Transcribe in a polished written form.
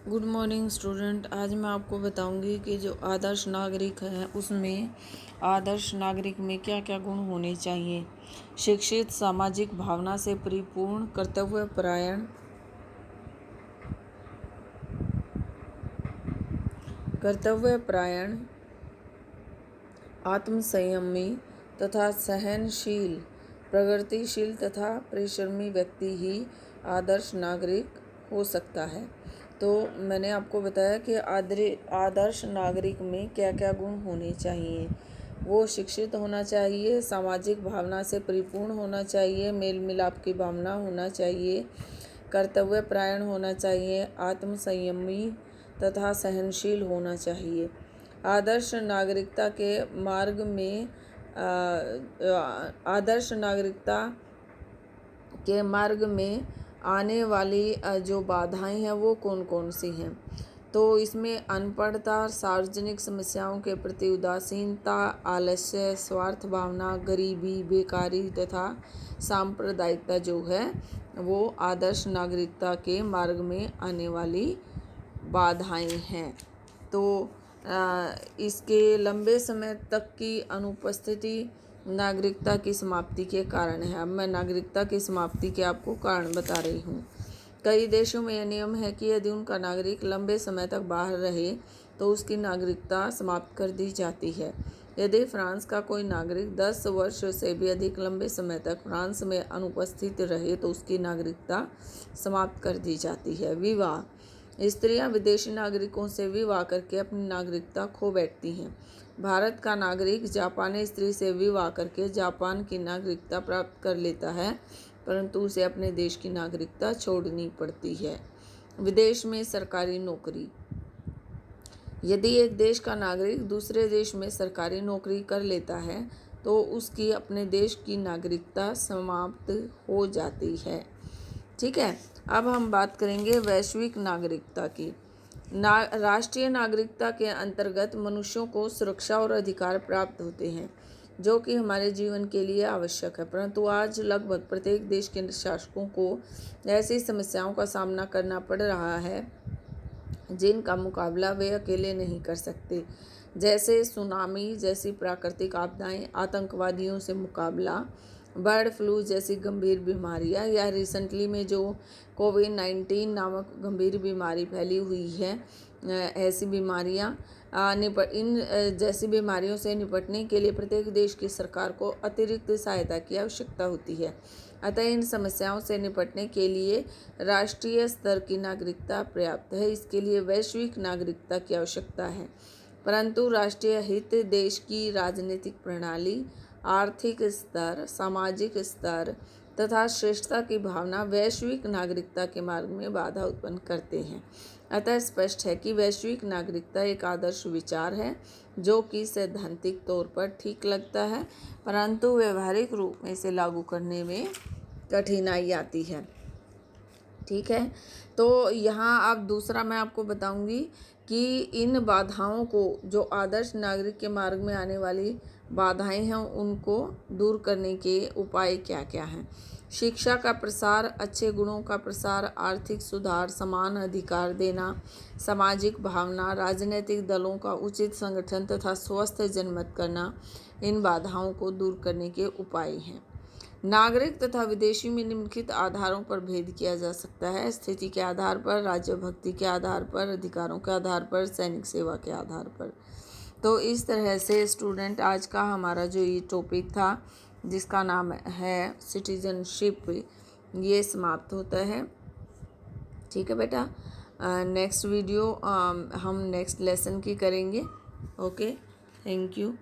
Good morning student. आज मैं आपको बताऊंगी कि जो आदर्श नागरिक है उसमें आदर्श नागरिक में क्या क्या गुण होने चाहिए। शिक्षित, सामाजिक भावना से परिपूर्ण, कर्तव्यपरायण, आत्मसंयमी तथा सहनशील, प्रगतिशील तथा परिश्रमी व्यक्ति ही आदर्श नागरिक हो सकता है। तो मैंने आपको बताया कि आदर्श नागरिक में क्या क्या गुण होने चाहिए। वो शिक्षित होना चाहिए, सामाजिक भावना से परिपूर्ण होना चाहिए, मेल मिलाप की भावना होना चाहिए, कर्तव्यपरायण होना चाहिए, आत्मसंयमी तथा सहनशील होना चाहिए। आदर्श नागरिकता के मार्ग में आने वाली जो बाधाएं हैं वो कौन कौन सी हैं। तो इसमें अनपढ़ता, सार्वजनिक समस्याओं के प्रति उदासीनता, आलस्य, स्वार्थ भावना, गरीबी, बेकारी तथा सांप्रदायिकता जो है वो आदर्श नागरिकता के मार्ग में आने वाली बाधाएं हैं। तो इसके लंबे समय तक की अनुपस्थिति नागरिकता की समाप्ति के कारण है। अब मैं नागरिकता की समाप्ति के आपको कारण बता रही हूँ। कई देशों में यह नियम है कि यदि उनका नागरिक लंबे समय तक बाहर रहे तो उसकी नागरिकता समाप्त कर दी जाती है। यदि फ्रांस का कोई नागरिक 10 वर्ष से भी अधिक लंबे समय तक फ्रांस में अनुपस्थित रहे तो उसकी नागरिकता समाप्त कर दी जाती है। विवाह, स्त्रियां विदेशी नागरिकों से विवाह करके अपनी नागरिकता खो बैठती हैं। भारत का नागरिक जापानी स्त्री से विवाह करके जापान की नागरिकता प्राप्त कर लेता है, परंतु उसे अपने देश की नागरिकता छोड़नी पड़ती है। विदेश में सरकारी नौकरी, यदि एक देश का नागरिक दूसरे देश में सरकारी नौकरी कर लेता है तो उसकी अपने देश की नागरिकता समाप्त हो जाती है। ठीक है, अब हम बात करेंगे वैश्विक नागरिकता की। राष्ट्रीय नागरिकता के अंतर्गत मनुष्यों को सुरक्षा और अधिकार प्राप्त होते हैं जो कि हमारे जीवन के लिए आवश्यक है, परंतु आज लगभग प्रत्येक देश के शासकों को ऐसी समस्याओं का सामना करना पड़ रहा है जिनका मुकाबला वे अकेले नहीं कर सकते, जैसे सुनामी जैसी प्राकृतिक आपदाएं, आतंकवादियों से मुकाबला, बर्ड फ्लू जैसी गंभीर बीमारियां, या रिसेंटली में जो कोविड-19 नामक गंभीर बीमारी फैली हुई है, ऐसी बीमारियां इन जैसी बीमारियों से निपटने के लिए प्रत्येक देश की सरकार को अतिरिक्त सहायता की आवश्यकता होती है। अतः इन समस्याओं से निपटने के लिए राष्ट्रीय स्तर की नागरिकता पर्याप्त है। इसके लिए वैश्विक नागरिकता की आवश्यकता है, परंतु राष्ट्रीय हित, देश की राजनीतिक प्रणाली, आर्थिक स्तर, सामाजिक स्तर तथा श्रेष्ठता की भावना वैश्विक नागरिकता के मार्ग में बाधा उत्पन्न करते हैं। अतः स्पष्ट है कि वैश्विक नागरिकता एक आदर्श विचार है जो कि सैद्धांतिक तौर पर ठीक लगता है, परंतु व्यवहारिक रूप में इसे लागू करने में कठिनाई आती है। ठीक है, तो यहाँ अब दूसरा मैं आपको बताऊंगी कि इन बाधाओं को, जो आदर्श नागरिक के मार्ग में आने वाली बाधाएं हैं, उनको दूर करने के उपाय क्या क्या हैं। शिक्षा का प्रसार, अच्छे गुणों का प्रसार, आर्थिक सुधार, समान अधिकार देना, सामाजिक भावना, राजनीतिक दलों का उचित संगठन तथा स्वस्थ जनमत करना इन बाधाओं को दूर करने के उपाय हैं। नागरिक तथा विदेशी में निम्नलिखित आधारों पर भेद किया जा सकता है: स्थिति के आधार पर, राज्य भक्ति के आधार पर, अधिकारों के आधार पर, सैनिक सेवा के आधार पर। तो इस तरह से स्टूडेंट आज का हमारा जो ये टॉपिक था जिसका नाम है सिटीजनशिप, ये समाप्त होता है। ठीक है बेटा, नेक्स्ट वीडियो हम नेक्स्ट लेसन की करेंगे। Okay, thank you.